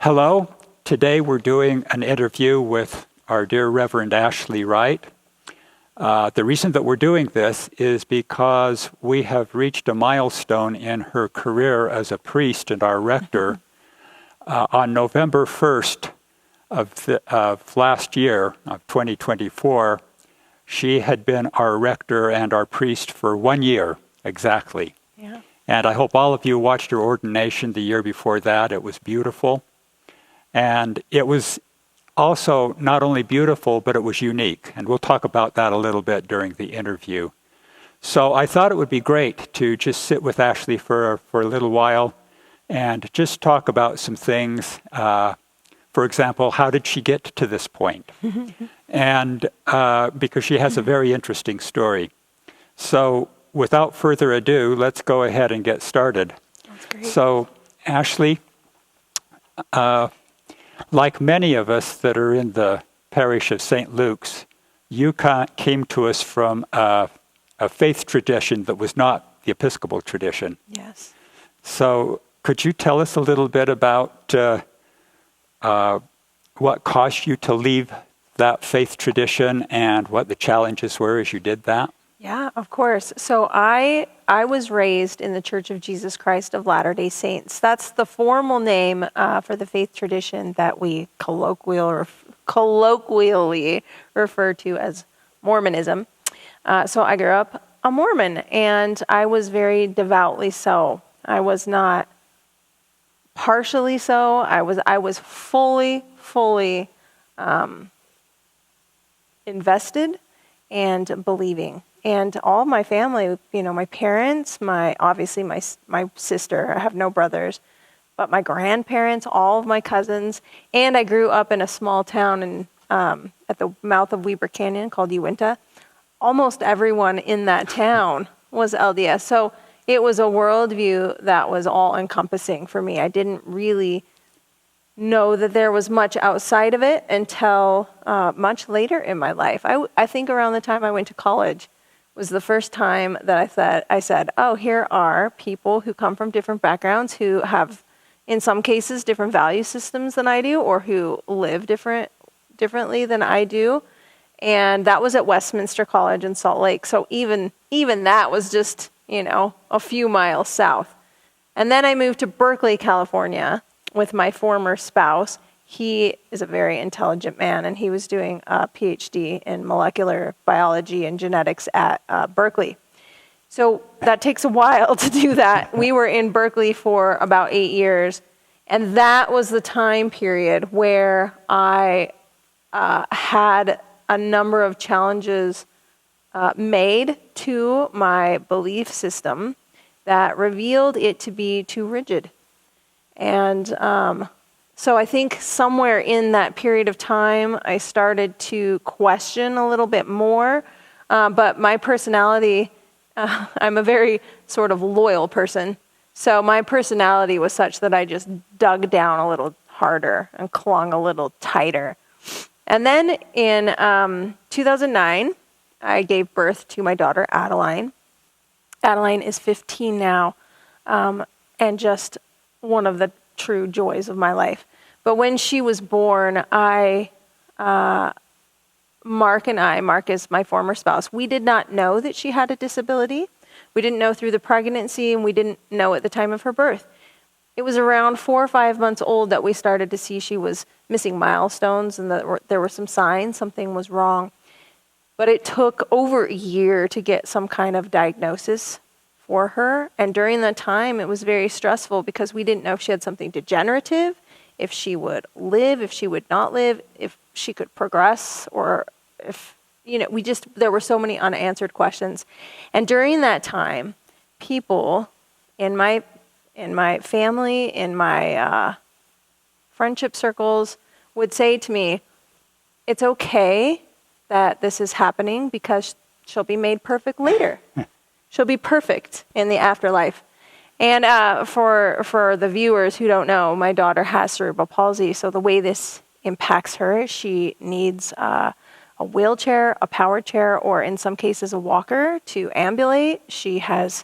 Hello. Today we're doing an interview with our dear Reverend Ashley Wright. The reason that we're doing this is because we have reached a milestone in her career as a priest and our rector. On November 1st of last year, of 2024, she had been our rector and our priest for 1 year exactly. Yeah. And I hope all of you watched her ordination the year before that. It was beautiful. And it was also not only beautiful, but it was unique. And we'll talk about that a little bit during the interview. So I thought it would be great to just sit with Ashley for a little while and just talk about some things. For example, how did she get to this point? And because she has a very interesting story. So without further ado, let's go ahead and get started. That's great. So Ashley, like many of us that are in the parish of St. Luke's, you came to us from a faith tradition that was not the Episcopal tradition. Yes. So could you tell us a little bit about what caused you to leave that faith tradition and what the challenges were as you did that? Yeah, of course. So I was raised in the Church of Jesus Christ of Latter-day Saints. That's the formal name for the faith tradition that we colloquially refer to as Mormonism. So I grew up a Mormon, and I was very devoutly so. I was not partially so. I was fully invested and believing. And all of my family, my parents, my sister, I have no brothers, but my grandparents, all of my cousins, and I grew up in a small town at the mouth of Weber Canyon called Uinta. Almost everyone in that town was LDS. So it was a worldview that was all-encompassing for me. I didn't really know that there was much outside of it until much later in my life. I think around the time I went to college was the first time that I said, oh, here are people who come from different backgrounds, who have, in some cases, different value systems than I do, or who live differently than I do. And that was at Westminster College in Salt Lake. So even that was just, a few miles south. And then I moved to Berkeley, California with my former spouse. He is a very intelligent man, and he was doing a PhD in molecular biology and genetics at Berkeley. So that takes a while to do that. We were in Berkeley for about 8 years, and that was the time period where I had a number of challenges made to my belief system that revealed it to be too rigid. And so I think somewhere in that period of time, I started to question a little bit more. But my personality, I'm a very sort of loyal person. So my personality was such that I just dug down a little harder and clung a little tighter. And then in 2009, I gave birth to my daughter, Adeline. Adeline is 15 now, and just one of the true joys of my life. But when she was born, Mark is my former spouse, we did not know that she had a disability. We didn't know through the pregnancy, and we didn't know at the time of her birth. It was around 4 or 5 months old that we started to see she was missing milestones and that there were some signs something was wrong. But it took over a year to get some kind of diagnosis for her. And during that time, it was very stressful because we didn't know if she had something degenerative, if she would live, if she would not live, if she could progress, or if, there were so many unanswered questions. And during that time, people in my family, in my friendship circles would say to me, it's okay that this is happening because she'll be made perfect later. She'll be perfect in the afterlife. And for the viewers who don't know, my daughter has cerebral palsy. So the way this impacts her, she needs a wheelchair, a power chair, or in some cases a walker to ambulate. She has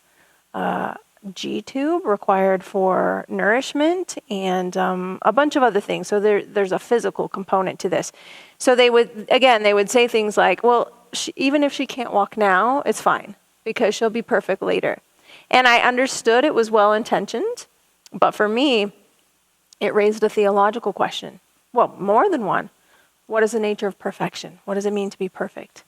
G-tube required for nourishment and a bunch of other things. So there's a physical component to this. So they would say things like, well, even if she can't walk now, it's fine because she'll be perfect later. And I understood it was well-intentioned, but for me, it raised a theological question. Well, more than one. What is the nature of perfection? What does it mean to be perfect?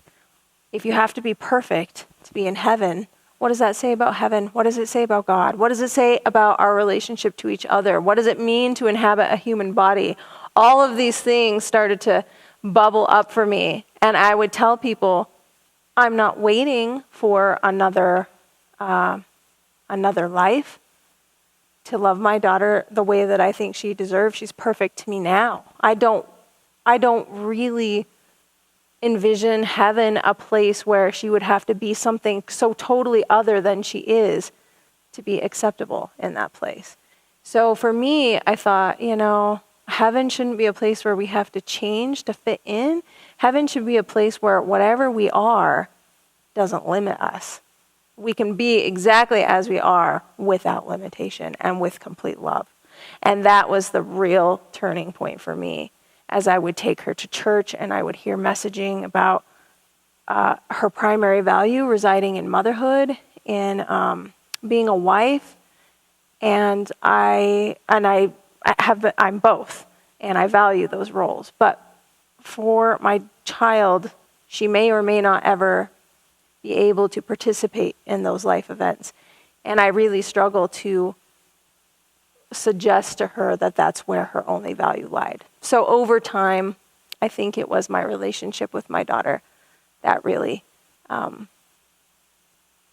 If you have to be perfect to be in heaven, what does that say about heaven? What does it say about God? What does it say about our relationship to each other? What does it mean to inhabit a human body? All of these things started to bubble up for me. And I would tell people, I'm not waiting for another life to love my daughter the way that I think she deserves. She's perfect to me now. I don't really envision heaven a place where she would have to be something so totally other than she is to be acceptable in that place. So for me, I thought, heaven shouldn't be a place where we have to change to fit in. Heaven should be a place where whatever we are doesn't limit us. We can be exactly as we are without limitation and with complete love. And that was the real turning point for me as I would take her to church and I would hear messaging about her primary value residing in motherhood, in being a wife, and I'm both, and I value those roles. But for my child, she may or may not ever be able to participate in those life events. And I really struggle to suggest to her that that's where her only value lied. So over time, I think it was my relationship with my daughter that really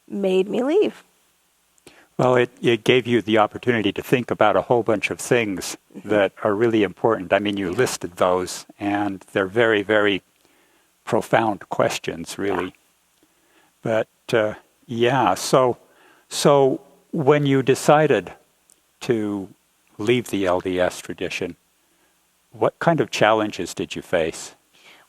made me leave. Well, it gave you the opportunity to think about a whole bunch of things that are really important. I mean, you listed those, and they're very, very profound questions, really. But, so when you decided to leave the LDS tradition, what kind of challenges did you face?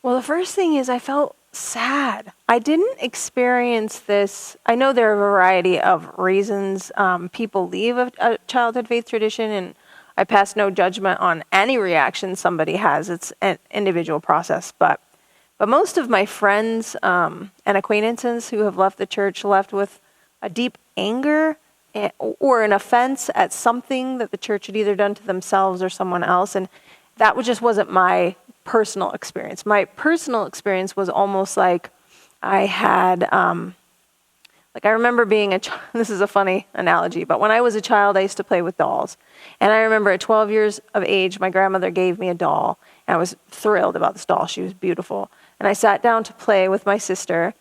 Well, the first thing is I felt sad. I didn't experience this. I know there are a variety of reasons people leave a childhood faith tradition, and I pass no judgment on any reaction somebody has. It's an individual process. But most of my friends and acquaintances who have left the church left with a deep anger or an offense at something that the church had either done to themselves or someone else. And that just wasn't my personal experience. My personal experience was almost like I had, I remember being a child. This is a funny analogy, but when I was a child, I used to play with dolls. And I remember at 12 years of age, my grandmother gave me a doll, and I was thrilled about this doll. She was beautiful. And I sat down to play with my sister,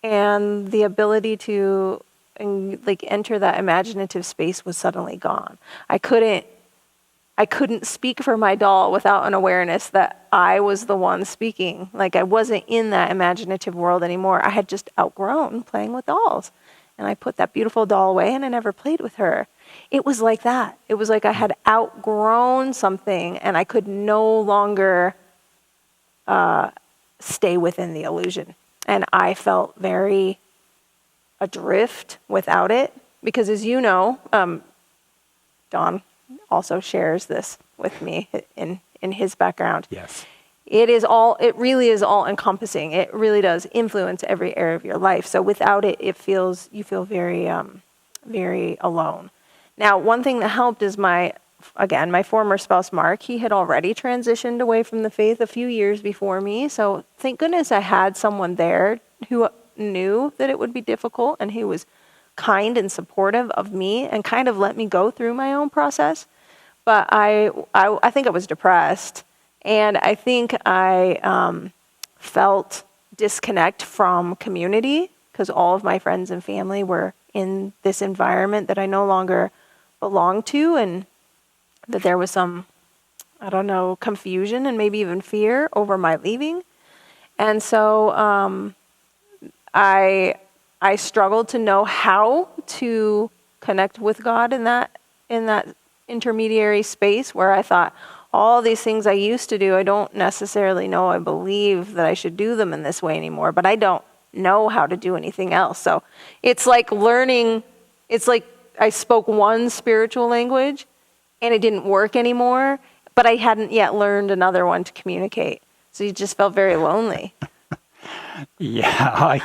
and the ability to enter that imaginative space was suddenly gone. I couldn't speak for my doll without an awareness that I was the one speaking. Like I wasn't in that imaginative world anymore. I had just outgrown playing with dolls. And I put that beautiful doll away and I never played with her. It was like that. It was like I had outgrown something and I could no longer stay within the illusion. And I felt very adrift without it. Because as you know, Don also shares this with me in his background. Yes. It really is all encompassing. It really does influence every area of your life. So without it, you feel very, very alone. Now, one thing that helped is my former spouse, Mark. He had already transitioned away from the faith a few years before me. So thank goodness I had someone there who knew that it would be difficult and who was kind and supportive of me and kind of let me go through my own process. But I think I was depressed, and I think I felt disconnect from community because all of my friends and family were in this environment that I no longer belonged to, and that there was some, confusion and maybe even fear over my leaving. And so I struggled to know how to connect with God in that intermediary space where I thought all these things I used to do, I don't necessarily know I believe that I should do them in this way anymore, but I don't know how to do anything else. So it's like learning, it's like I spoke one spiritual language and it didn't work anymore, but I hadn't yet learned another one to communicate. So you just felt very lonely. Yeah,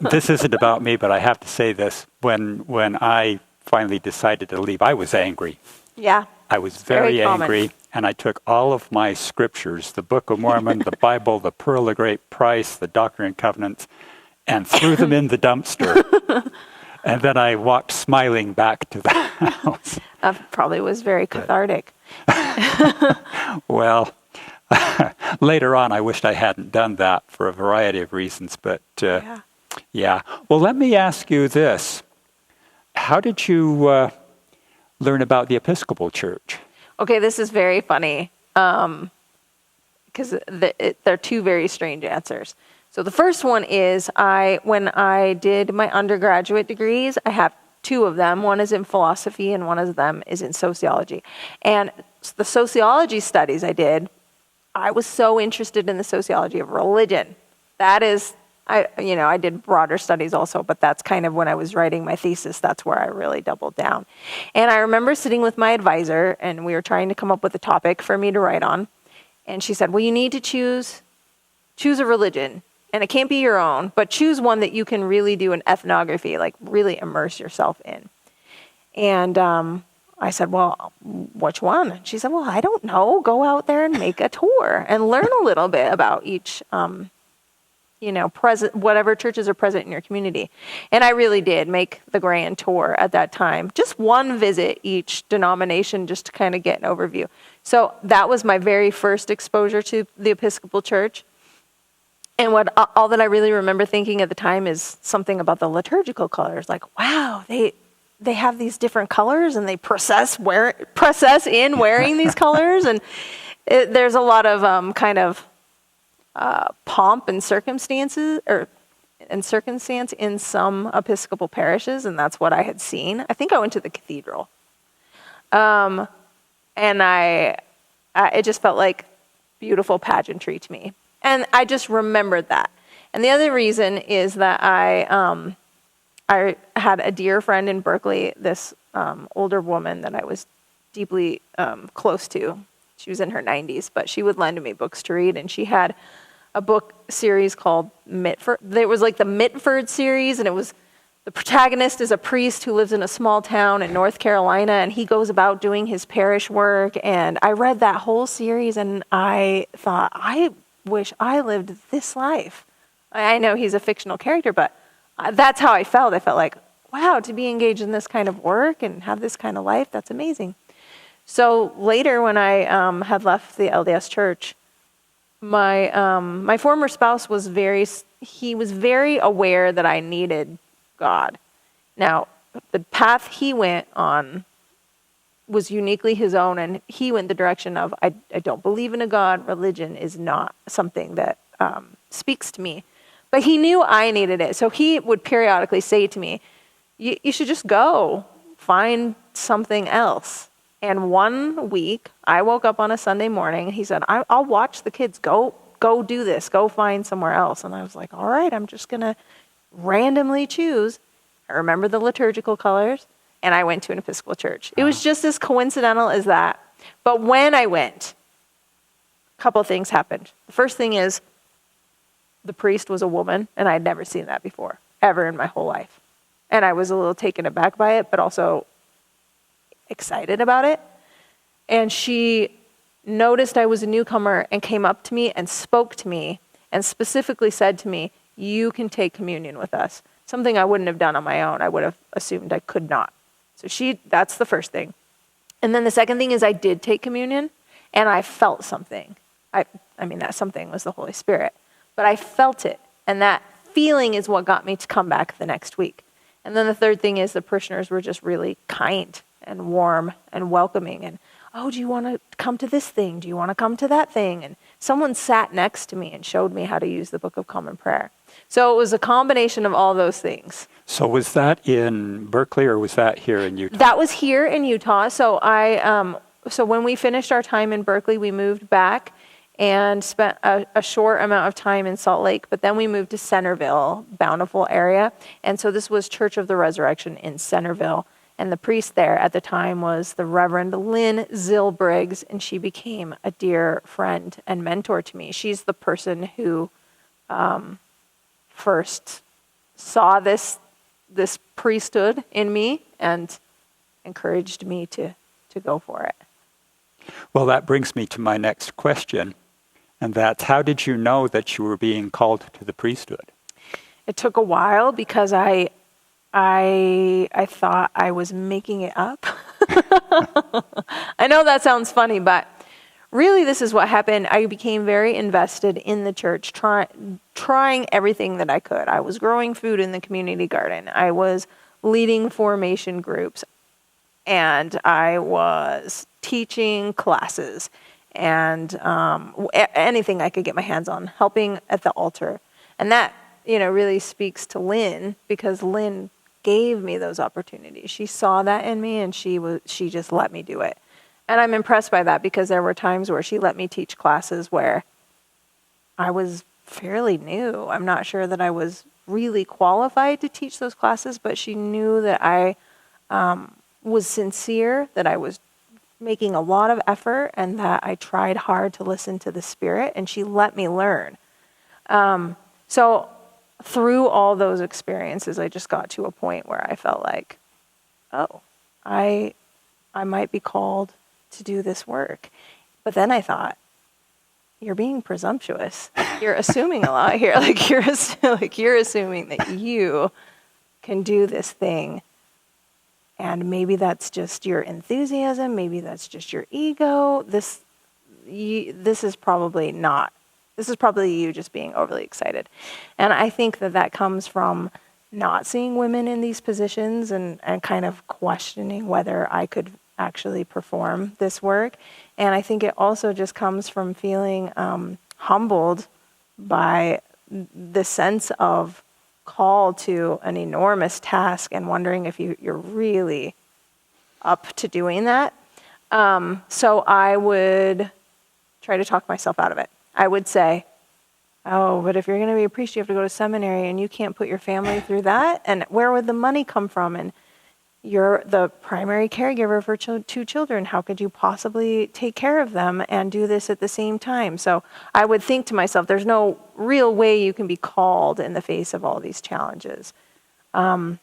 this isn't about me, but I have to say this. When I finally decided to leave, I was angry. Yeah. I was very common. angry, and I took all of my scriptures, the Book of Mormon, the Bible, the Pearl of Great Price, the Doctrine and Covenants, and threw them in the dumpster. And then I walked smiling back to the house. That probably was very cathartic. Well, later on, I wished I hadn't done that for a variety of reasons, but yeah. Well, let me ask you this. How did you learn about the Episcopal Church? Okay, this is very funny because they're two very strange answers. So the first one is when I did my undergraduate degrees, I have two of them. One is in philosophy and one of them is in sociology. And the sociology studies I did, I was so interested in the sociology of religion. That is, I did broader studies also, but that's kind of when I was writing my thesis, that's where I really doubled down. And I remember sitting with my advisor and we were trying to come up with a topic for me to write on. And she said, well, you need to choose a religion. And it can't be your own, but choose one that you can really do an ethnography, like really immerse yourself in. And I said, well, which one? And she said, well, I don't know. Go out there and make a tour and learn a little bit about each, whatever churches are present in your community. And I really did make the grand tour at that time. Just one visit each denomination just to kind of get an overview. So that was my very first exposure to the Episcopal Church. And all that I really remember thinking at the time is something about the liturgical colors. Like, wow, they have these different colors and they process in wearing these colors. And there's a lot of pomp and circumstance in some Episcopal parishes, and that's what I had seen. I think I went to the cathedral. And it just felt like beautiful pageantry to me. And I just remembered that. And the other reason is that I had a dear friend in Berkeley, this older woman that I was deeply close to. She was in her 90s, but she would lend me books to read. And she had a book series called Mitford. There was like the Mitford series, and it was the protagonist is a priest who lives in a small town in North Carolina, and he goes about doing his parish work. And I read that whole series, and I thought, I wish I lived this life. I know he's a fictional character, but that's how I felt. I felt like, wow, to be engaged in this kind of work and have this kind of life, that's amazing. So later when I had left the LDS Church, my former spouse was very aware that I needed God. Now, the path he went on was uniquely his own, and he went the direction of, I don't believe in a God. Religion is not something that speaks to me. But he knew I needed it. So he would periodically say to me, you should just go find something else. And one week, I woke up on a Sunday morning, and he said, I'll watch the kids. Go do this. Go find somewhere else. And I was like, all right, I'm just going to randomly choose. I remember the liturgical colors. And I went to an Episcopal church. It was just as coincidental as that. But when I went, a couple of things happened. The first thing is the priest was a woman, and I had never seen that before, ever in my whole life. And I was a little taken aback by it, but also excited about it. And she noticed I was a newcomer and came up to me and spoke to me and specifically said to me, you can take communion with us. Something I wouldn't have done on my own. I would have assumed I could not. So that's the first thing. And then the second thing is I did take communion, and I felt something. I mean, that something was the Holy Spirit. But I felt it, and that feeling is what got me to come back the next week. And then the third thing is the parishioners were just really kind and warm and welcoming. And, oh, do you want to come to this thing? Do you want to come to that thing? And someone sat next to me and showed me how to use the Book of Common Prayer. So it was a combination of all those things. So was that in Berkeley or was that here in Utah? That was here in Utah. So so when we finished our time in Berkeley, we moved back, and spent a short amount of time in Salt Lake, but then we moved to Centerville, Bountiful area. And so this was Church of the Resurrection in Centerville. And the priest there at the time was the Reverend Lynn Zilbriggs, and she became a dear friend and mentor to me. She's the person who first saw this priesthood in me and encouraged me to go for it. Well, that brings me to my next question, and that's, how did you know that you were being called to the priesthood? It took a while because I thought I was making it up. I know that sounds funny, but really this is what happened. I became very invested in the church, trying everything that I could. I was growing food in the community garden. I was leading formation groups, and I was teaching classes, and anything I could get my hands on, helping at the altar. And that, really speaks to Lynn, because Lynn gave me those opportunities. She saw that in me, and she just let me do it. And I'm impressed by that, because there were times where she let me teach classes where I was fairly new. I'm not sure that I was really qualified to teach those classes, but she knew that I was sincere, that I was making a lot of effort, and that I tried hard to listen to the Spirit, and she let me learn. So through all those experiences, I just got to a point where I felt like, oh, I might be called to do this work. But then I thought, you're being presumptuous. You're assuming a lot here. You're assuming that you can do this thing. And maybe that's just your enthusiasm. Maybe that's just your ego. This is probably not. This is probably you just being overly excited. And I think that comes from not seeing women in these positions and kind of questioning whether I could actually perform this work. And I think it also just comes from feeling humbled by the sense of call to an enormous task and wondering if you're really up to doing that. So I would try to talk myself out of it. I would say, oh, but if you're going to be a priest, you have to go to seminary, and you can't put your family through that. And where would the money come from? And you're the primary caregiver for two children. How could you possibly take care of them and do this at the same time? So I would think to myself, there's no real way you can be called in the face of all these challenges. And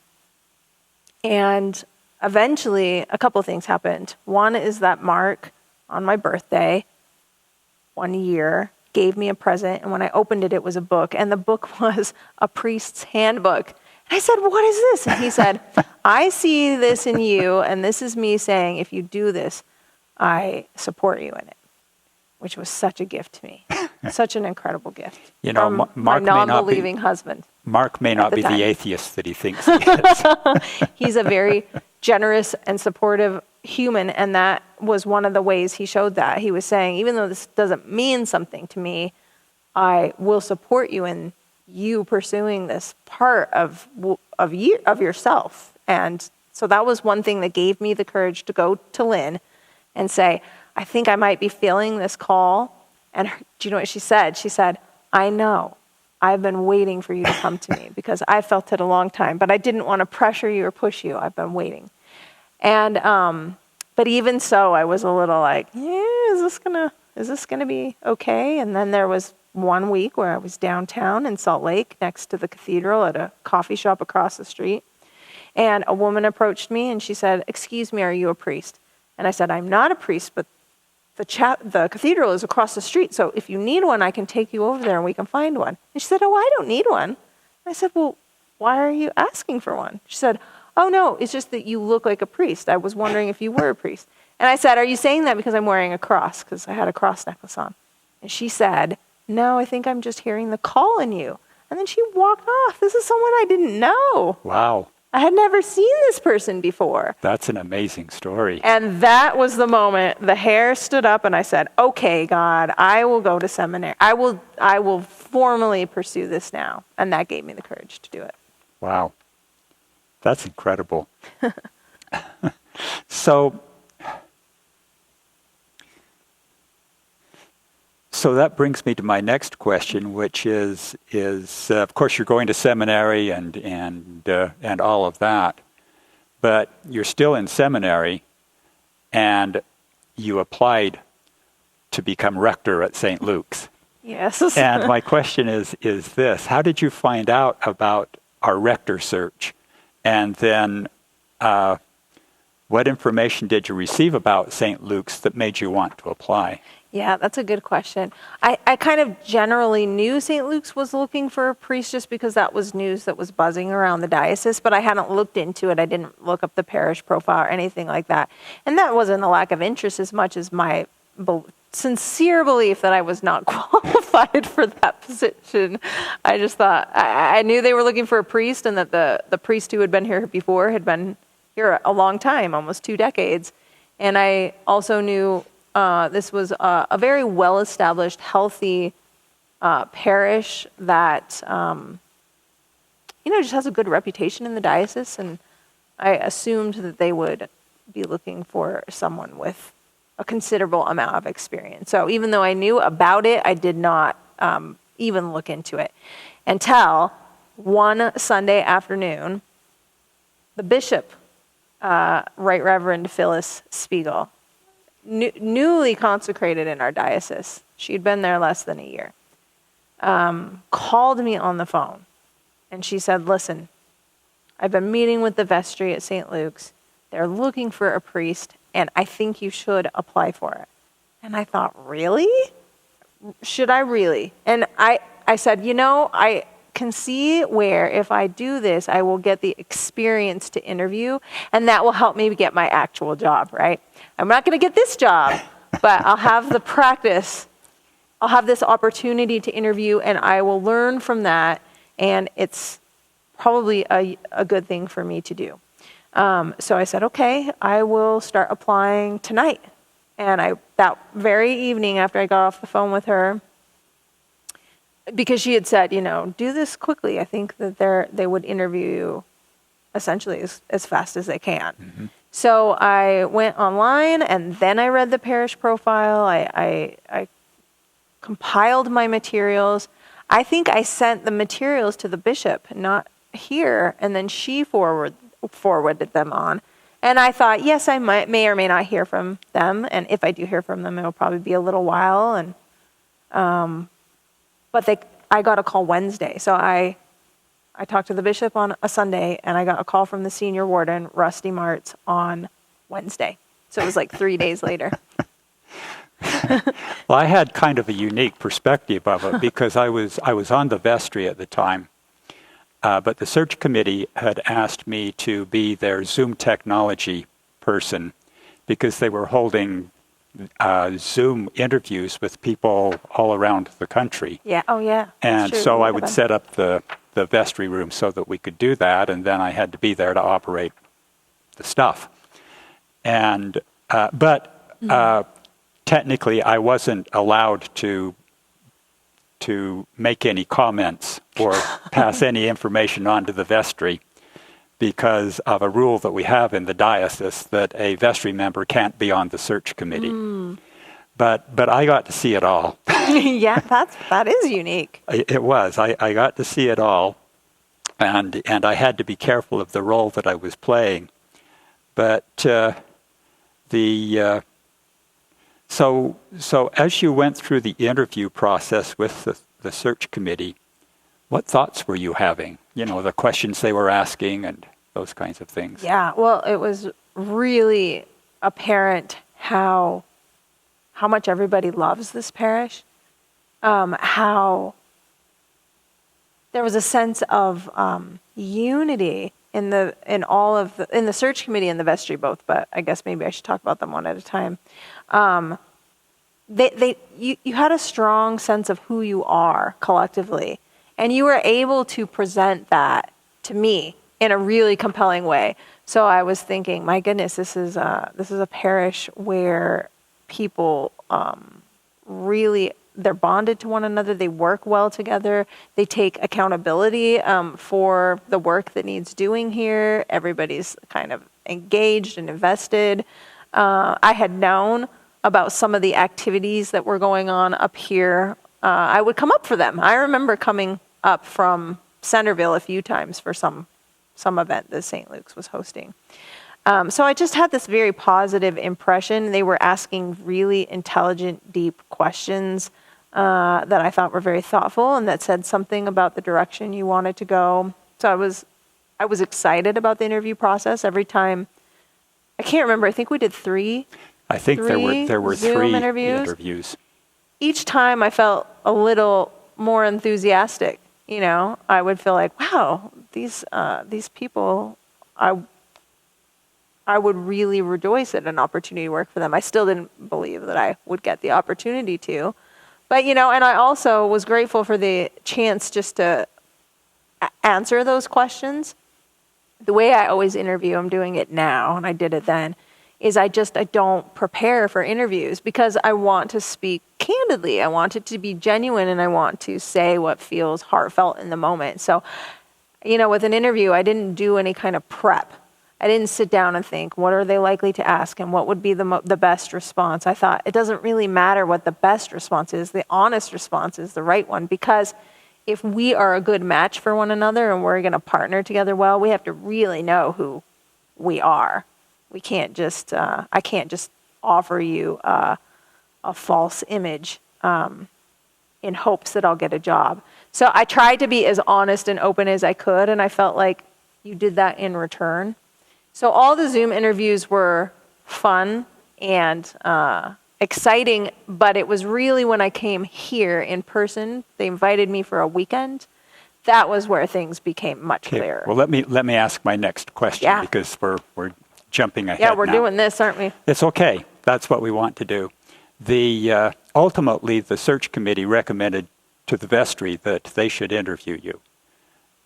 eventually, a couple of things happened. One is that Mark, on my birthday, 1 year, gave me a present, and when I opened it, it was a book, and the book was a priest's handbook. And I said, what is this? And he said, I see this in you, and this is me saying, if you do this, I support you in it, which was such a gift to me, such an incredible gift. From my non-believing husband. Mark may not be the atheist that he thinks he is. He's a very generous and supportive human, and that was one of the ways he showed that. He was saying, even though this doesn't mean something to me, I will support you in you pursuing this part of yourself. And so that was one thing that gave me the courage to go to Lynn and say, I think I might be feeling this call. And do you know what she said? She said, I know. I've been waiting for you to come to me, because I felt it a long time, but I didn't want to pressure you or push you. I've been waiting. And but even so, I was a little like, is this gonna be okay? And then there was 1 week where I was downtown in Salt Lake, next to the cathedral, at a coffee shop across the street, and a woman approached me and she said, "Excuse me, are you a priest?" And I said, "I'm not a priest, but the cathedral is across the street, so if you need one, I can take you over there and we can find one." And she said, "Oh, I don't need one." I said, "Well, why are you asking for one?" She said, "Oh, no, it's just that you look like a priest. I was wondering if you were a priest." And I said, "Are you saying that because I'm wearing a cross?" Because I had a cross necklace on. And she said, "No, I think I'm just hearing the call in you." And then she walked off. This is someone I didn't know. Wow. I had never seen this person before. That's an amazing story. And that was the moment the hair stood up and I said, "Okay, God, I will go to seminary. I will formally pursue this now." And that gave me the courage to do it. Wow. That's incredible. So so that brings me to my next question, which is of course you're going to seminary and all of that, but you're still in seminary, and you applied to become rector at St. Luke's. Yes. And my question is this: how did you find out about our rector search, and then what information did you receive about St. Luke's that made you want to apply? Yeah, that's a good question. I kind of generally knew St. Luke's was looking for a priest just because that was news that was buzzing around the diocese, but I hadn't looked into it. I didn't look up the parish profile or anything like that. And that wasn't a lack of interest as much as my sincere belief that I was not qualified for that position. I just thought, I knew they were looking for a priest, and that the priest who had been here before had been here a long time, almost 2 decades. And I also knew this was a very well-established, healthy parish that, just has a good reputation in the diocese. And I assumed that they would be looking for someone with a considerable amount of experience. So even though I knew about it, I did not even look into it until one Sunday afternoon. The bishop, Right Reverend Phyllis Spiegel, newly consecrated in our diocese, she'd been there less than a year, called me on the phone, and she said, "Listen, I've been meeting with the vestry at St. Luke's. They're looking for a priest, and I think you should apply for it." And I thought, really? Should I really? And I said, I can see where if I do this, I will get the experience to interview, and that will help me get my actual job, right? I'm not going to get this job, but I'll have the practice. I'll have this opportunity to interview, and I will learn from that, and it's probably a good thing for me to do. So I said, okay, I will start applying tonight. And that very evening after I got off the phone with her, because she had said, do this quickly. I think that they would interview you essentially as fast as they can. Mm-hmm. So I went online, and then I read the parish profile. I compiled my materials. I think I sent the materials to the bishop, not here, and then she forwarded them on. And I thought, yes, I may or may not hear from them, and if I do hear from them, it'll probably be a little while. And but I got a call Wednesday, so I talked to the bishop on a Sunday, and I got a call from the senior warden, Rusty Martz, on Wednesday. So it was like 3 days later. Well, I had kind of a unique perspective of it because I was on the vestry at the time. But the search committee had asked me to be their Zoom technology person because they were holding Zoom interviews with people all around the country. Yeah. Oh, yeah. And so I would set up the vestry room so that we could do that, and then I had to be there to operate the stuff. And technically, I wasn't allowed to make any comments or pass any information on to the vestry because of a rule that we have in the diocese that a vestry member can't be on the search committee. Mm. But I got to see it all. Yeah, that is unique. It was. I got to see it all, and I had to be careful of the role that I was playing. But So as you went through the interview process with the search committee, what thoughts were you having? The questions they were asking and those kinds of things. Yeah, well, it was really apparent how much everybody loves this parish, how there was a sense of unity in the search committee and the vestry both, but I guess maybe I should talk about them one at a time. You had a strong sense of who you are collectively, and you were able to present that to me in a really compelling way. So I was thinking, my goodness, this is a parish where people really, they're bonded to one another. They work well together. They take accountability for the work that needs doing here. Everybody's kind of engaged and invested. I had known about some of the activities that were going on up here, I would come up for them. I remember coming up from Centerville a few times for some event that St. Luke's was hosting. So I just had this very positive impression. They were asking really intelligent, deep questions that I thought were very thoughtful and that said something about the direction you wanted to go. So I was excited about the interview process every time. I can't remember. I think we did three. I think there were Zoom three interviews. Each time I felt a little more enthusiastic. You know, I would feel like, wow, these people, I would really rejoice at an opportunity to work for them. I still didn't believe that I would get the opportunity to. But, you know, and I also was grateful for the chance just to answer those questions. The way I always interview, I'm doing it now, and I did it then, is I don't prepare for interviews because I want to speak candidly. I want it to be genuine, and I want to say what feels heartfelt in the moment. So, you know, with an interview, I didn't do any kind of prep. I didn't sit down and think, what are they likely to ask and what would be the best response? I thought it doesn't really matter what the best response is. The honest response is the right one, because if we are a good match for one another and we're going to partner together well, we have to really know who we are. We can't just, I can't just offer you a false image in hopes that I'll get a job. So I tried to be as honest and open as I could, and I felt like you did that in return. So all the Zoom interviews were fun and exciting, but it was really when I came here in person, they invited me for a weekend. That was where things became much clearer. Well, let me ask my next question because we're jumping ahead. Yeah, we're now. doing this, aren't we? It's okay. That's what we want to do. Ultimately, the search committee recommended to the vestry that they should interview you.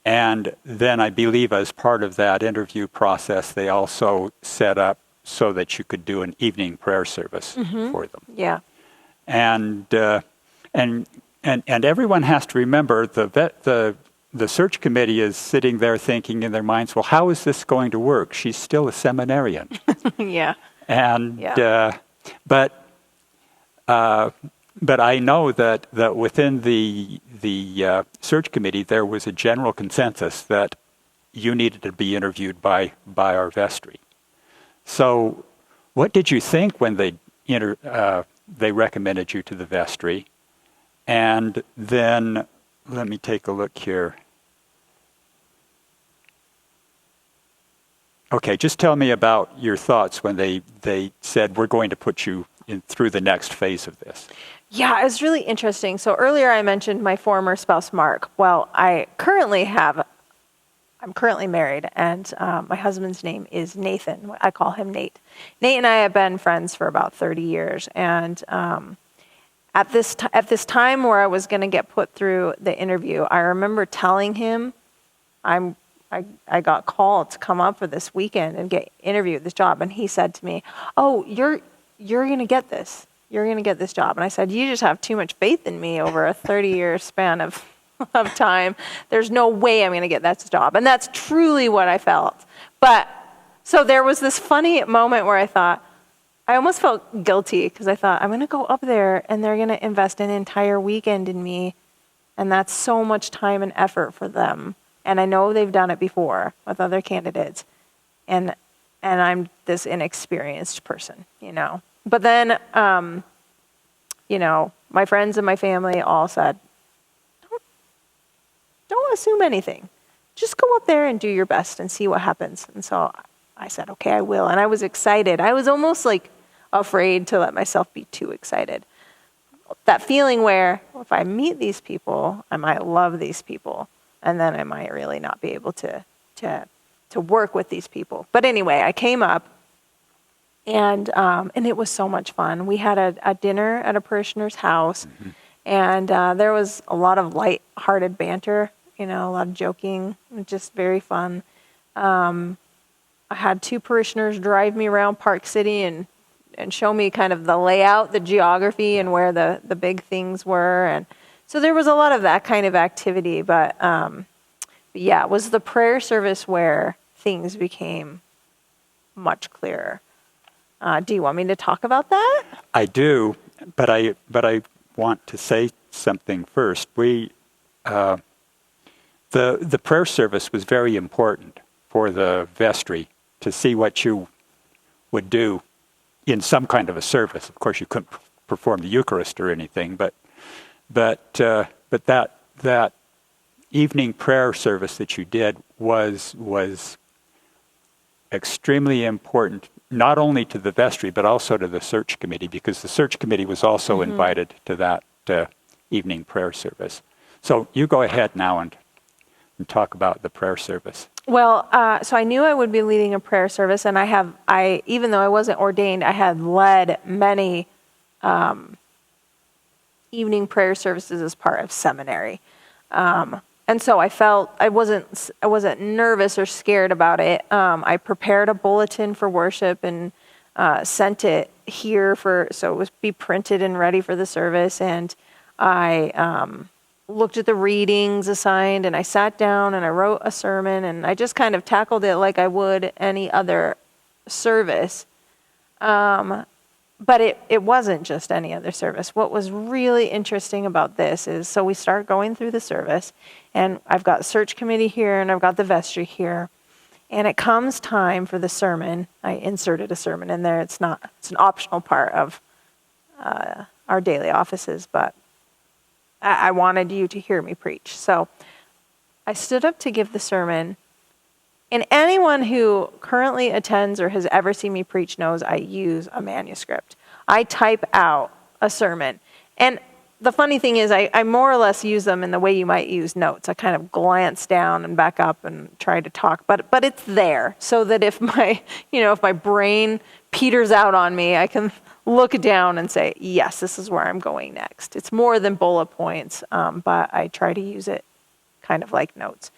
And then I believe as part of that interview process, they also set up so that you could do an evening prayer service for them. Yeah. And everyone has to remember the search committee is sitting there thinking in their minds, well, how is this going to work? She's still a seminarian. Yeah. And but I know that within the search committee there was a general consensus that you needed to be interviewed by our vestry. So, what did you think when they recommended you to the vestry? And then let me take a look here. Okay, just tell me about your thoughts when they said we're going to put you through the next phase of this. Yeah, it was really interesting. So earlier I mentioned my former spouse, Mark. Well, I'm currently married, and my husband's name is Nathan. I call him Nate. Nate and I have been friends for about 30 years. And at this time where I was going to get put through the interview, I remember telling him I got called to come up for this weekend and get interviewed this job. And he said to me, oh, you're going to get this. You're going to get this job. And I said, you just have too much faith in me over a 30-year span of time. There's no way I'm going to get that job. And that's truly what I felt. But so there was this funny moment where I almost felt guilty because I thought, I'm going to go up there and they're going to invest an entire weekend in me. And that's so much time and effort for them. And I know they've done it before with other candidates. And I'm this inexperienced person, you know. But then, you know, my friends and my family all said, don't assume anything. Just go up there and do your best and see what happens. And so I said, okay, I will. And I was excited. I was almost like afraid to let myself be too excited. That feeling where if I meet these people, I might love these people. And then I might really not be able to work with these people. But anyway, I came up. And it was so much fun. We had a dinner at a parishioner's house, and there was a lot of light-hearted banter, you know, a lot of joking, just very fun. I had two parishioners drive me around Park City and show me kind of the layout, the geography, and where the big things were. And so there was a lot of that kind of activity. But yeah, it was the prayer service where things became much clearer. Do you want me to talk about that? I do, but I want to say something first. The prayer service was very important for the vestry to see what you would do in some kind of a service. Of course, you couldn't perform the Eucharist or anything, but that evening prayer service that you did was extremely important, not only to the vestry, but also to the search committee, because the search committee was also invited to that evening prayer service. So you go ahead now and talk about the prayer service. Well, so I knew I would be leading a prayer service, and even though I wasn't ordained, I had led many evening prayer services as part of seminary. And so I felt I wasn't nervous or scared about it. I prepared a bulletin for worship and sent it here so it was be printed and ready for the service. And I looked at the readings assigned, and I sat down and I wrote a sermon, and I just kind of tackled it like I would any other service. But it wasn't just any other service. What was really interesting about this is, so we start going through the service, and I've got search committee here, and I've got the vestry here, and it comes time for the sermon. I inserted a sermon in there. It's an optional part of our daily offices, but I wanted you to hear me preach. So I stood up to give the sermon. And anyone who currently attends or has ever seen me preach knows I use a manuscript. I type out a sermon. And the funny thing is I more or less use them in the way you might use notes. I kind of glance down and back up and try to talk. But it's there so that if my brain peters out on me, I can look down and say, yes, this is where I'm going next. It's more than bullet points, but I try to use it kind of like notes.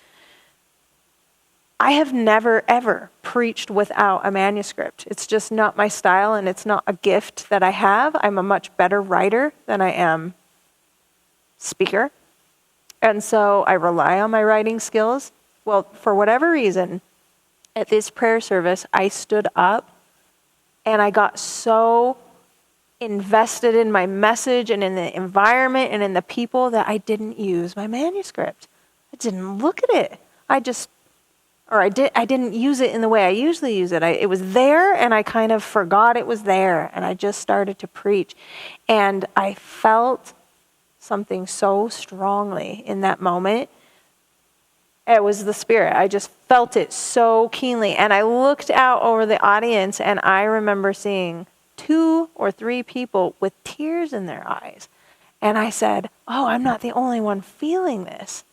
I have never, ever preached without a manuscript. It's just not my style, and it's not a gift that I have. I'm a much better writer than I am speaker. And so I rely on my writing skills. Well, for whatever reason, at this prayer service, I stood up, and I got so invested in my message and in the environment and in the people that I didn't use my manuscript. I didn't look at it. I didn't use it in the way I usually use it. It was there, and I kind of forgot it was there, and I just started to preach. And I felt something so strongly in that moment. It was the Spirit. I just felt it so keenly. And I looked out over the audience, and I remember seeing 2 or 3 people with tears in their eyes. And I said, oh, I'm not the only one feeling this,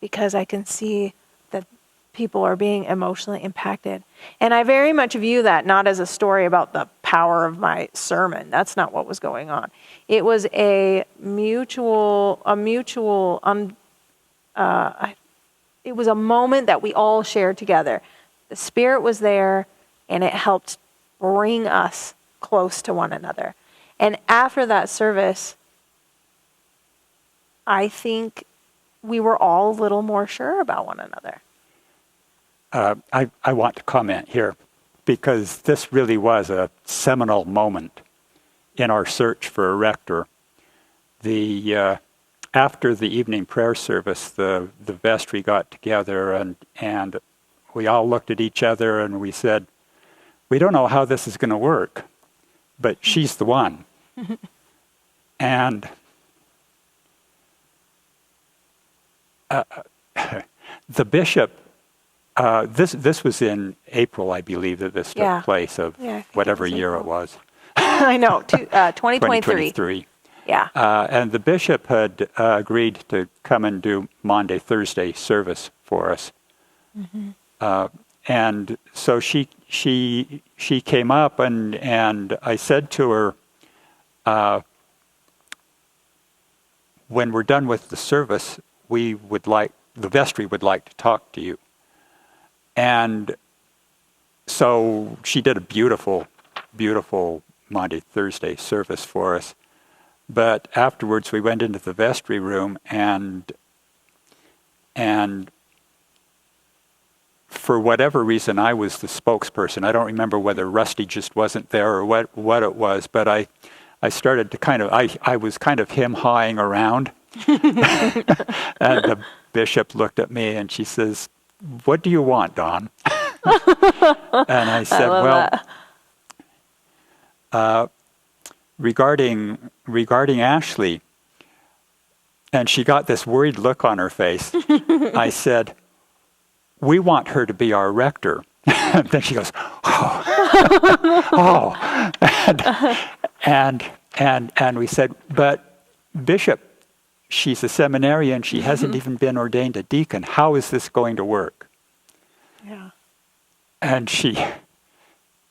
because I can see that people are being emotionally impacted. And I very much view that not as a story about the power of my sermon. That's not what was going on. It was it was a moment that we all shared together. The Spirit was there, and it helped bring us close to one another. And after that service, I think we were all a little more sure about one another. I want to comment here, because this really was a seminal moment in our search for a rector. After the evening prayer service, the vestry got together, and we all looked at each other and we said, we don't know how this is going to work, but she's the one. And the bishop, this was in April, I believe, that this took place of whatever year it was. I know, 2023. 2023. Yeah. And the bishop had agreed to come and do Maundy, Thursday service for us. Mm-hmm. And so she came up, and I said to her, when we're done with the service, the vestry would like to talk to you. And so she did a beautiful, beautiful Maundy, Thursday service for us. But afterwards, we went into the vestry room, and for whatever reason, I was the spokesperson. I don't remember whether Rusty just wasn't there or what it was, but I started to I was kind of him-hawing around. And the bishop looked at me and she says, "What do you want, Don?" And I said, regarding Ashley. And she got this worried look on her face. I said, "We want her to be our rector." And then she goes, "Oh." And we said, "But Bishop, she's a seminarian. She hasn't even been ordained a deacon. How is this going to work?" Yeah. And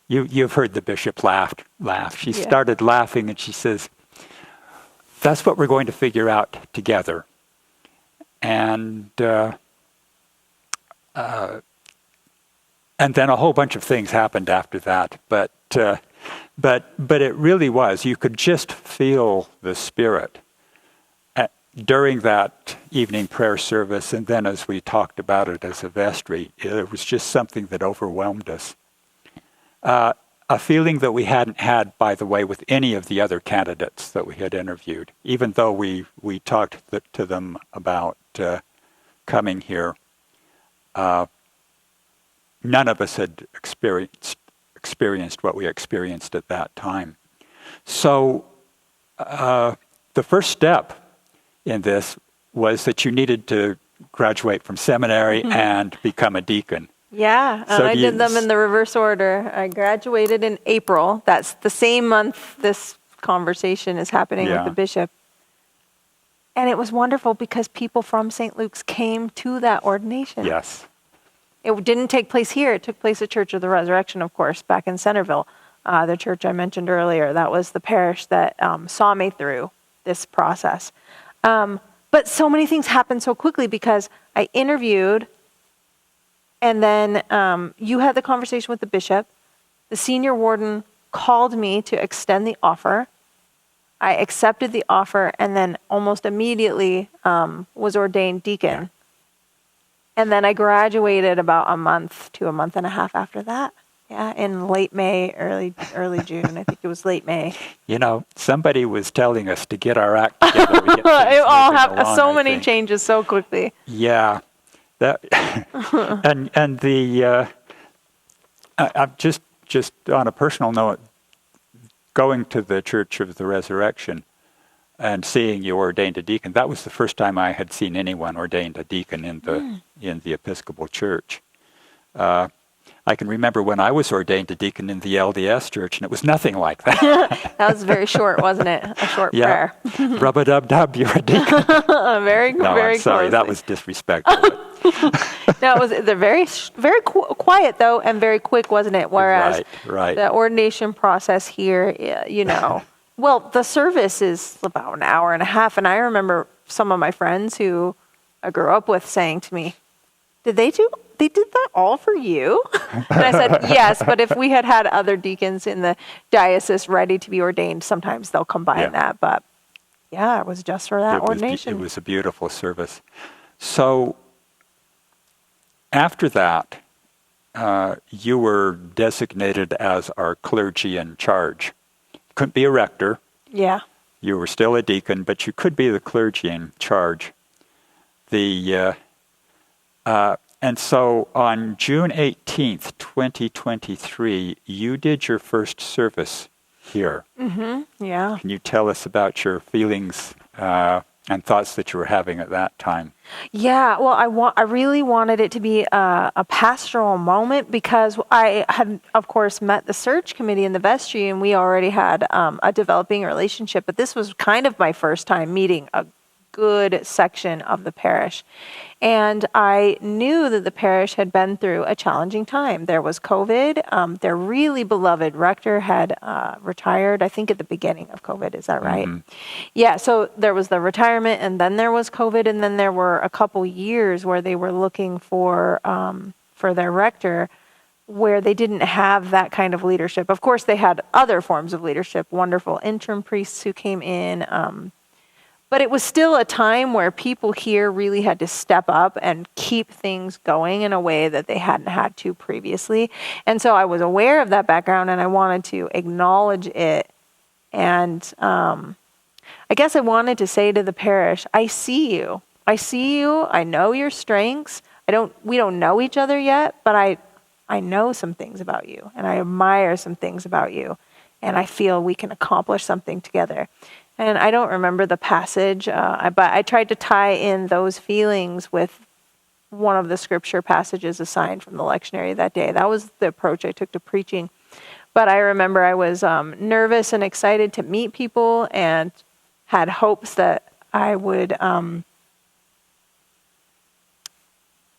you've heard the bishop laugh. She started laughing and she says, "That's what we're going to figure out together." And then a whole bunch of things happened after that. But it really was. You could just feel the Spirit during that evening prayer service, and then as we talked about it as a vestry, it was just something that overwhelmed us. A feeling that we hadn't had, by the way, with any of the other candidates that we had interviewed, even though we talked to them about coming here. None of us had experienced what we experienced at that time. So the first step in this was that you needed to graduate from seminary and become a deacon. Yeah, and I did them in the reverse order. I graduated in April. That's the same month this conversation is happening with the bishop. And it was wonderful because people from St. Luke's came to that ordination. Yes. It didn't take place here. It took place at Church of the Resurrection, of course, back in Centerville, the church I mentioned earlier. That was the parish that saw me through this process. But so many things happened so quickly because I interviewed, and then you had the conversation with the bishop. The senior warden called me to extend the offer. I accepted the offer and then almost immediately was ordained deacon. And then I graduated about a month to a month and a half after that. Yeah, in late May, early June. I think it was late May. You know, somebody was telling us to get our act together. We get it all happened. So many changes so quickly. Yeah, that and the I'm just on a personal note, going to the Church of the Resurrection and seeing you ordained a deacon. That was the first time I had seen anyone ordained a deacon in the Episcopal Church. I can remember when I was ordained a deacon in the LDS Church, and it was nothing like that. That was very short, wasn't it? A short prayer. Rub-a-dub-dub, you're a deacon. Very I'm sorry, closely. that was disrespectful. No, they're very quiet, though, and very quick, wasn't it? Whereas right. the ordination process here, well, the service is about an hour and a half, and I remember some of my friends who I grew up with saying to me, they did that all for you? And I said, yes, but if we had other deacons in the diocese ready to be ordained, sometimes they'll combine that. But yeah, it was just for that ordination. It was a beautiful service. So after that, you were designated as our clergy in charge. Couldn't be a rector. Yeah. You were still a deacon, but you could be the clergy in charge. And so on June 18th, 2023, you did your first service here. Mm-hmm. Yeah. Can you tell us about your feelings and thoughts that you were having at that time? Yeah, well, I really wanted it to be a pastoral moment because I had, of course, met the search committee in the vestry, and we already had a developing relationship. But this was kind of my first time meeting a good section of the parish. And I knew that the parish had been through a challenging time. There was COVID. Their really beloved rector had retired, I think at the beginning of COVID. Is that right? Mm-hmm. Yeah, so there was the retirement, and then there was COVID, and then there were a couple years where they were looking for their rector, where they didn't have that kind of leadership. Of course, they had other forms of leadership, wonderful interim priests who came in, But it was still a time where people here really had to step up and keep things going in a way that they hadn't had to previously. And so I was aware of that background, and I wanted to acknowledge it. And I guess I wanted to say to the parish, I see you. I see you. I know your strengths. We don't know each other yet, but I know some things about you, and I admire some things about you, and I feel we can accomplish something together. And I don't remember the passage, but I tried to tie in those feelings with one of the scripture passages assigned from the lectionary that day. That was the approach I took to preaching. But I remember I was nervous and excited to meet people, and had hopes that I would,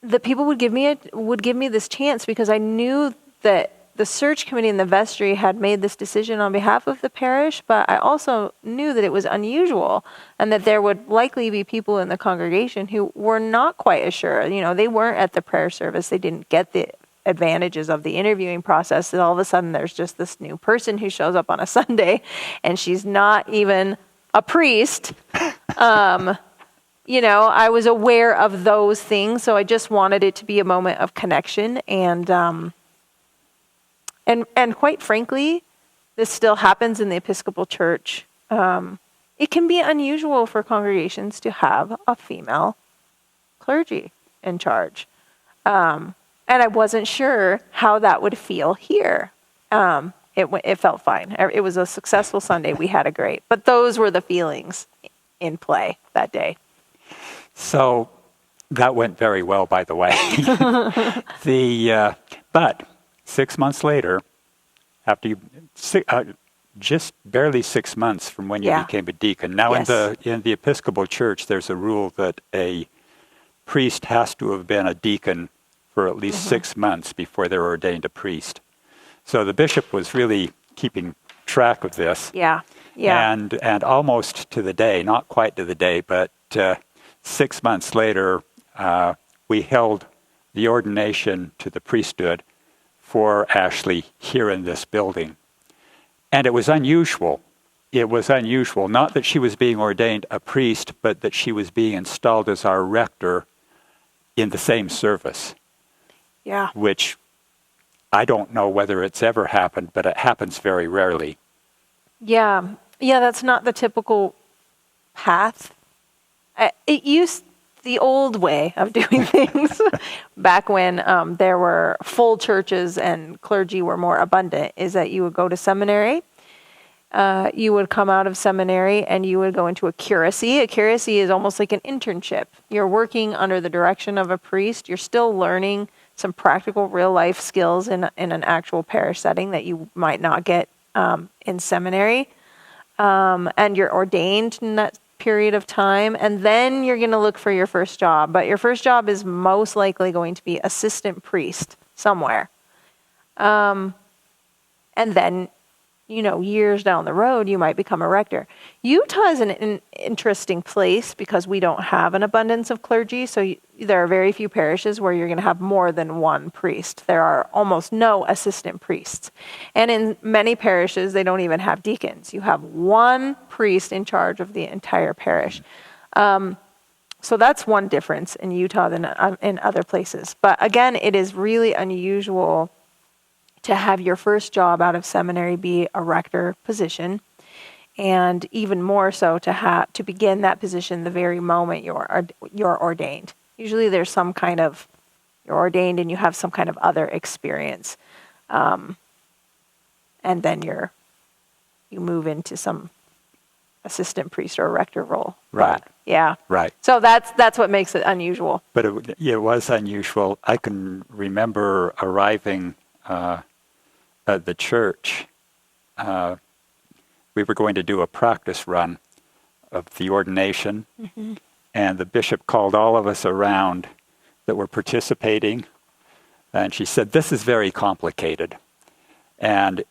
that people would give me this chance, because I knew that the search committee in the vestry had made this decision on behalf of the parish, but I also knew that it was unusual, and that there would likely be people in the congregation who were not quite as sure. They weren't at the prayer service. They didn't get the advantages of the interviewing process. And all of a sudden there's just this new person who shows up on a Sunday, and she's not even a priest. I was aware of those things, so I just wanted it to be a moment of connection. And quite frankly, this still happens in the Episcopal Church. It can be unusual for congregations to have a female clergy in charge. And I wasn't sure how that would feel here. It felt fine. It was a successful Sunday. We had a great. But those were the feelings in play that day. So that went very well, by the way. But 6 months later, after just barely 6 months from when you became a deacon. Now, yes. in the Episcopal Church, there's a rule that a priest has to have been a deacon for at least 6 months before they're ordained a priest. So the bishop was really keeping track of this. Yeah. And almost to the day, not quite to the day, but 6 months later, we held the ordination to the priesthood for Ashley here in this building. And it was unusual. It was unusual, not that she was being ordained a priest, but that she was being installed as our rector in the same service. Yeah. Which I don't know whether it's ever happened, but it happens very rarely. Yeah, that's not the typical path. It used the old way of doing things back when there were full churches and clergy were more abundant, is that you would go to seminary. You would come out of seminary and you would go into a curacy. A curacy is almost like an internship. You're working under the direction of a priest. You're still learning some practical real life skills in an actual parish setting that you might not get in seminary. And you're ordained in that period of time, and then you're going to look for your first job. But your first job is most likely going to be assistant priest somewhere. And then, years down the road, you might become a rector. Utah is an interesting place because we don't have an abundance of clergy, so there are very few parishes where you're going to have more than one priest. There are almost no assistant priests. And in many parishes, they don't even have deacons. You have one priest in charge of the entire parish. So that's one difference in Utah than in other places. But again, it is really unusual to have your first job out of seminary be a rector position, and even more so to begin that position the very moment you're ordained. Usually there's some kind of, you're ordained and you have some kind of other experience, and then you move into some assistant priest or rector role. Right. But, yeah. Right. So that's what makes it unusual. But it was unusual. I can remember arriving at the church. We were going to do a practice run of the ordination, and the bishop called all of us around that were participating, and she said, "This is very complicated, and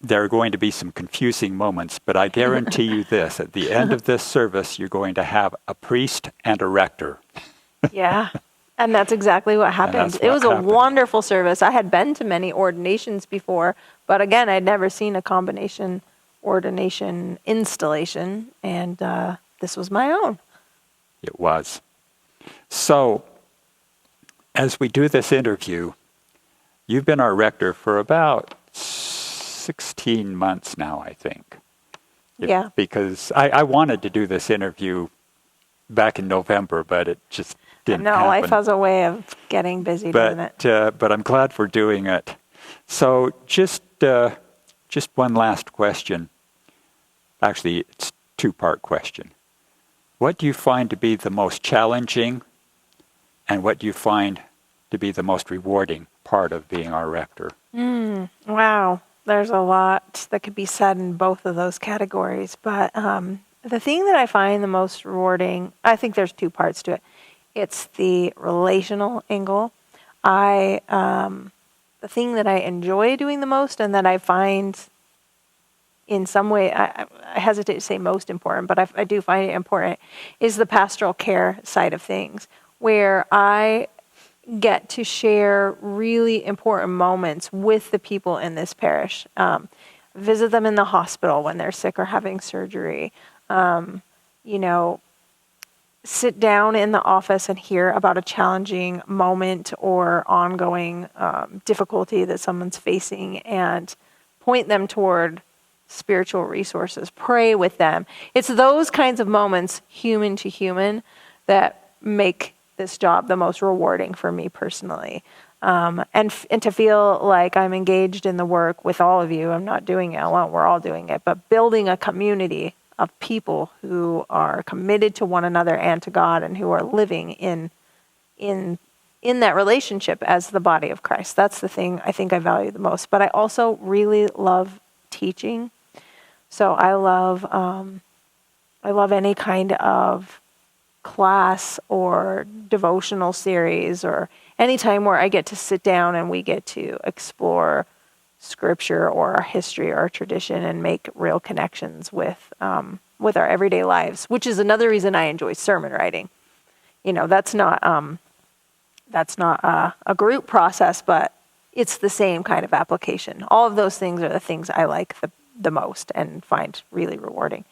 there are going to be some confusing moments, but I guarantee you this, at the end of this service, you're going to have a priest and a rector." Yeah. And that's exactly what happened. It was a wonderful service. I had been to many ordinations before, but again, I'd never seen a combination ordination installation. And this was my own. It was. So, as we do this interview, you've been our rector for about 16 months now, I think. Yeah. Because I wanted to do this interview back in November, but it just didn't happen. Life has a way of getting busy, doesn't it? But I'm glad we're doing it. So just one last question. Actually, it's a two-part question. What do you find to be the most challenging, and what do you find to be the most rewarding part of being our rector? Wow. There's a lot that could be said in both of those categories. But the thing that I find the most rewarding, I think there's two parts to it. It's the relational angle. The thing that I enjoy doing the most and that I find in some way, I hesitate to say most important, but I do find it important, is the pastoral care side of things, where I get to share really important moments with the people in this parish. Visit them in the hospital when they're sick or having surgery. Sit down in the office and hear about a challenging moment or ongoing difficulty that someone's facing and point them toward spiritual resources. Pray with them. It's those kinds of moments, human to human, that make this job the most rewarding for me personally. And to feel like I'm engaged in the work with all of you. I'm not doing it alone. We're all doing it. But building a community of people who are committed to one another and to God and who are living in that relationship as the body of Christ. That's the thing I think I value the most. But I also really love teaching. So I love any kind of class or devotional series or any time where I get to sit down and we get to explore scripture or our history or our tradition and make real connections with our everyday lives, which is another reason I enjoy sermon writing. That's not a group process, but it's the same kind of application. All of those things are the things I like the most and find really rewarding.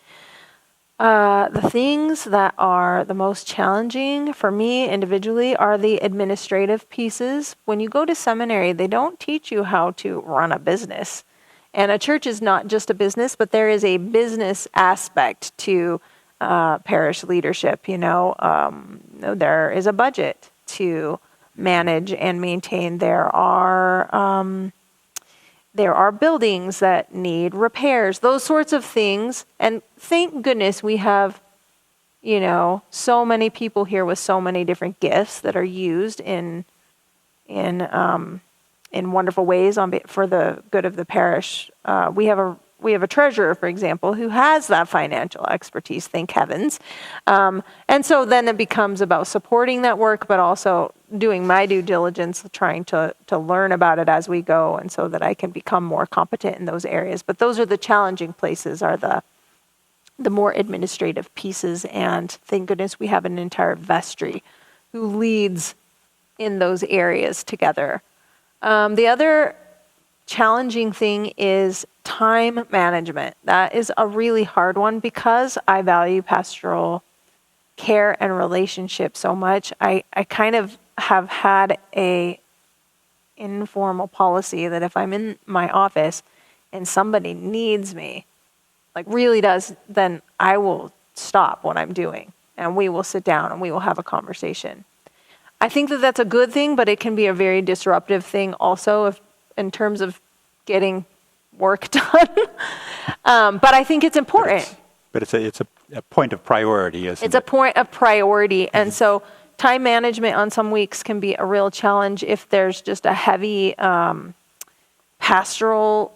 The things that are the most challenging for me individually are the administrative pieces. When you go to seminary, they don't teach you how to run a business. And a church is not just a business, but there is a business aspect to parish leadership. There is a budget to manage and maintain. There are buildings that need repairs, those sorts of things. And thank goodness we have, so many people here with so many different gifts that are used in wonderful ways for the good of the parish. We have a treasurer, for example, who has that financial expertise, thank heavens. And so then it becomes about supporting that work, but also doing my due diligence, trying to learn about it as we go, and so that I can become more competent in those areas. But those are the challenging places, are the more administrative pieces. And thank goodness we have an entire vestry who leads in those areas together. The other challenging thing is time management. That is a really hard one because I value pastoral care and relationship so much. I kind of have had a informal policy that if I'm in my office and somebody needs me, like really does, then I will stop what I'm doing and we will sit down and we will have a conversation. I think that that's a good thing, but it can be a very disruptive thing also in terms of getting work done. But I think it's important. But it's a point of priority, isn't it? It's a point of priority. And so time management on some weeks can be a real challenge if there's just a heavy pastoral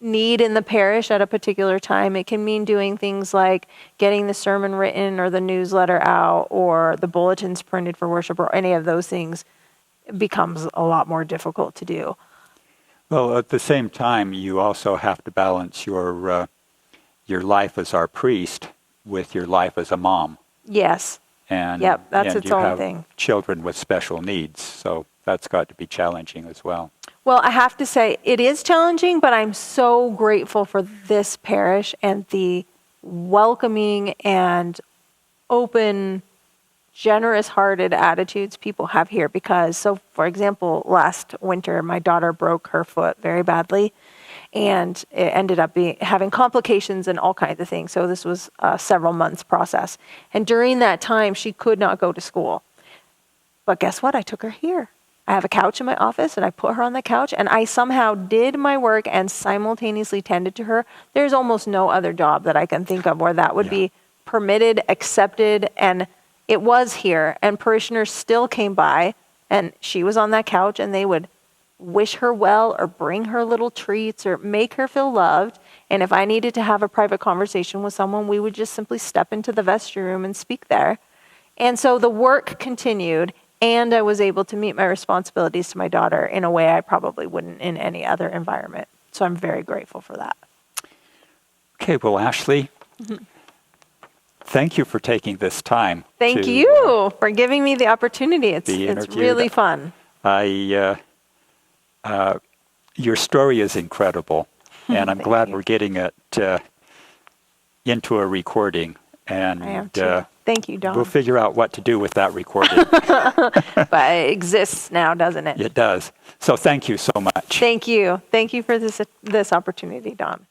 need in the parish at a particular time. It can mean doing things like getting the sermon written or the newsletter out or the bulletins printed for worship or any of those things. It becomes a lot more difficult to do. Well, at the same time, you also have to balance your life as our priest with your life as a mom. Yes. And that's its own thing. You have children with special needs, so that's got to be challenging as well. Well, I have to say it is challenging, but I'm so grateful for this parish and the welcoming and open, generous-hearted attitudes people have here. Because, so for example, last winter, my daughter broke her foot very badly, and it ended up having complications and all kinds of things. So this was a several months process. And during that time, she could not go to school. But guess what? I took her here. I have a couch in my office, and I put her on the couch, and I somehow did my work and simultaneously tended to her. There's almost no other job that I can think of where that would be permitted, accepted, and it was here. And parishioners still came by, and she was on that couch, and they would wish her well or bring her little treats or make her feel loved. And if I needed to have a private conversation with someone, we would just simply step into the vestry room and speak there. And so the work continued, and I was able to meet my responsibilities to my daughter in a way I probably wouldn't in any other environment. So I'm very grateful for that. Okay, well, Ashley, thank you for taking this time. Thank you for giving me the opportunity. It's really fun. Your story is incredible, and I'm glad we're getting it into a recording. And I am too. Thank you, Don. We'll figure out what to do with that recording. But it exists now, doesn't it? It does. So thank you so much. Thank you. Thank you for this opportunity, Don.